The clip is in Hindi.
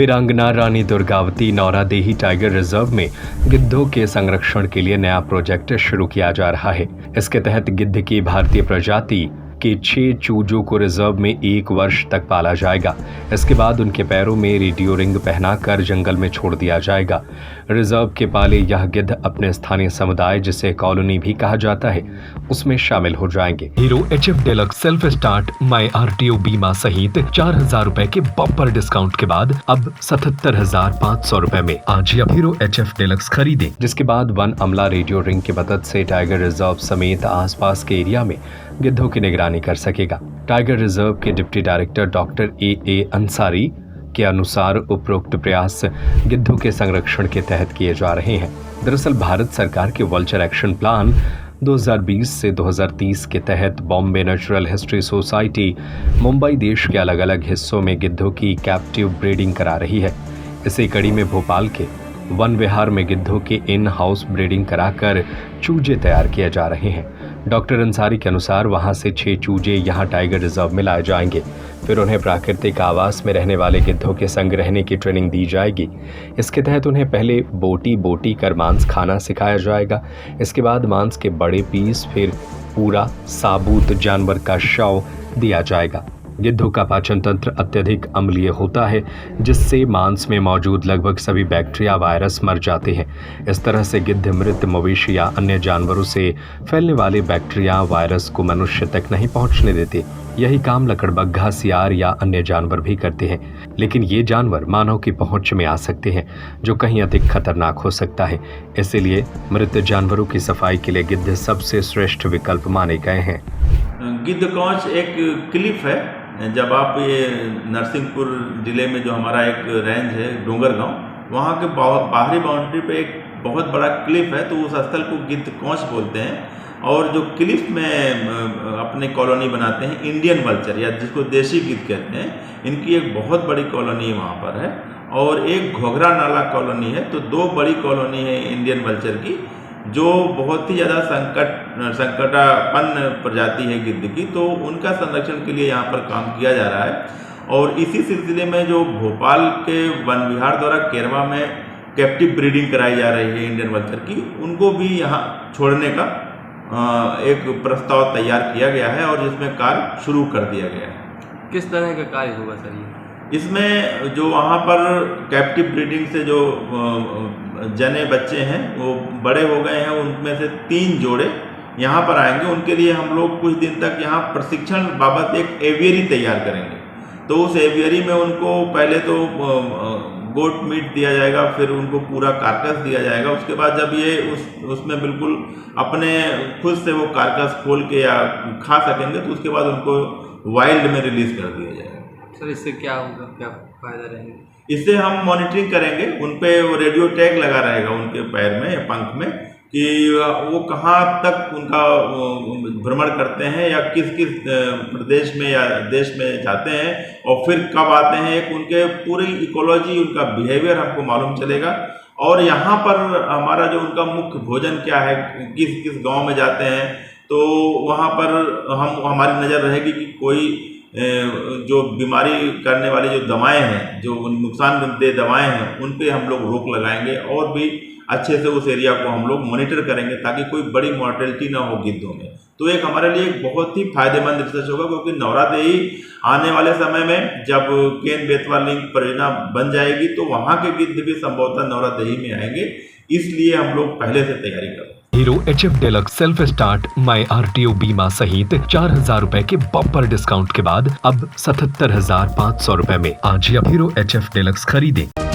वीरांगना रानी दुर्गावती नौरादेही टाइगर रिजर्व में गिद्धों के संरक्षण के लिए नया प्रोजेक्ट शुरू किया जा रहा है। इसके तहत गिद्ध की भारतीय प्रजाति के 6 चूजों को रिजर्व में 1 वर्ष तक पाला जाएगा। इसके बाद उनके पैरों में रेडियो रिंग पहनाकर जंगल में छोड़ दिया जाएगा। रिजर्व के पाले यह गिद्ध अपने स्थानीय समुदाय, जिसे कॉलोनी भी कहा जाता है, उसमें शामिल हो जाएंगे। Hero HF deluxe self start my RTO बीमा सहित 4,000 रुपए के बम्पर डिस्काउंट के बाद अब 77,500 रुपए में आज ही हीरो HF डिलक्स खरीदें, जिसके बाद वन अमला रेडियो रिंग की मदद से टाइगर रिजर्व समेत आसपास के एरिया में गिद्धों की निगरानी कर सकेगा। टाइगर रिजर्व के deputy director doctor AA Ansari के अनुसार उपरोक्त प्रयास गिद्धों के संरक्षण के तहत किए जा रहे हैं। दरअसल भारत सरकार के वल्चर एक्शन प्लान 2020 से 2030 के तहत Bombay natural history society Mumbai देश के अलग अलग हिस्सों में गिद्धों की कैप्टिव ब्रीडिंग करा रही है। इसी कड़ी में भोपाल के वन विहार में गिद्धों के इन हाउस ब्रीडिंग कराकर चूजे तैयार किए जा रहे हैं। डॉक्टर अंसारी के अनुसार वहां से 6 चूजे यहां टाइगर रिजर्व में लाए जाएंगे। फिर उन्हें प्राकृतिक आवास में रहने वाले गिद्धों के संग रहने की ट्रेनिंग दी जाएगी। इसके तहत उन्हें पहले बोटी कर मांस खाना सिखाया जाएगा। इसके बाद मांस के बड़े पीस, फिर पूरा साबुत जानवर का शव दिया जाएगा। गिद्धों का पाचन तंत्र अत्यधिक अम्लीय होता है, जिससे मांस में मौजूद लगभग सभी बैक्टीरिया वायरस मर जाते हैं। इस तरह से गिद्ध मृत मवेशी या अन्य जानवरों से फैलने वाले बैक्टीरिया वायरस को मनुष्य तक नहीं पहुंचने देते। यही काम लकड़बग्घा, सियार या अन्य जानवर भी करते हैं, लेकिन ये जानवर मानव की पहुंच में आ सकते हैं, जो कहीं अधिक खतरनाक हो सकता है। इसीलिए मृत जानवरों की सफाई के लिए गिद्ध सबसे श्रेष्ठ विकल्प माने गए हैं। गिद्ध कौच एक क्लिफ है। जब आप ये नरसिंहपुर जिले में जो हमारा एक रेंज है डोंगरगांव, वहाँ के बाहरी बाउंड्री पे एक बहुत बड़ा क्लिफ है, तो उस स्थल को गिद्ध कौच बोलते हैं। और जो क्लिफ में अपने कॉलोनी बनाते हैं इंडियन वल्चर, या जिसको देशी गिद्ध कहते हैं, इनकी एक बहुत बड़ी कॉलोनी वहाँ पर है। और एक घोघरा नाला कॉलोनी है। तो 2 बड़ी कॉलोनी है इंडियन वल्चर की, जो बहुत ही ज़्यादा संकटापन्न प्रजाति है गिद्ध की, तो उनका संरक्षण के लिए यहाँ पर काम किया जा रहा है। और इसी सिलसिले में जो भोपाल के वन विहार द्वारा केरवा में कैप्टिव ब्रीडिंग कराई जा रही है इंडियन वल्चर की, उनको भी यहाँ छोड़ने का एक प्रस्ताव तैयार किया गया है और जिसमें कार्य शुरू कर दिया गया है। किस तरह का कार्य होगा सर ये? इसमें जो वहाँ पर कैप्टिव ब्रीडिंग से जो जने बच्चे हैं वो बड़े हो गए हैं, उनमें से 3 जोड़े यहाँ पर आएंगे। उनके लिए हम लोग कुछ दिन तक यहाँ प्रशिक्षण बाबत एक एवियरी तैयार करेंगे। तो उस एवियरी में उनको पहले तो गोट मीट दिया जाएगा, फिर उनको पूरा कार्कस दिया जाएगा। उसके बाद जब ये उसमें बिल्कुल अपने खुद से वो कार्कस खोल के या खा सकेंगे, तो उसके बाद उनको वाइल्ड में रिलीज कर दिया जाएगा। सर इससे क्या होगा, क्या फायदा रहेगा? इससे हम मॉनिटरिंग करेंगे, उन पे वो रेडियो टैग लगा रहेगा उनके पैर में या पंख में, कि वो कहाँ तक उनका भ्रमण करते हैं या किस किस प्रदेश में या देश में जाते हैं और फिर कब आते हैं। एक उनके पूरी इकोलॉजी, उनका बिहेवियर हमको मालूम चलेगा। और यहाँ पर हमारा जो उनका मुख्य भोजन क्या है, किस किस गांव में जाते हैं, तो वहाँ पर हमारी नज़र रहेगी कि कोई जो बीमारी करने वाली जो दवाएं हैं, जो नुकसानदेह दवाएं हैं, उन पे हम लोग रोक लगाएंगे और भी अच्छे से उस एरिया को हम लोग मॉनिटर करेंगे, ताकि कोई बड़ी मॉर्टेलिटी ना हो गिद्धों में। तो एक हमारे लिए एक बहुत ही फायदेमंद रिसर्च होगा, क्योंकि नौरादेही आने वाले समय में जब केन बेतवा लिंक परियोजना बन जाएगी, तो वहाँ के गिद्ध भी संभवतः नौरादेही में आएंगे। इसलिए हम लोग पहले से तैयारी कर रहे हैं। Hero HF deluxe self start my RTO बीमा सहित 4,000 रुपए के बम्पर डिस्काउंट के बाद अब 77,500 रुपए में आज ही हीरो HF डिलक्स खरीदें।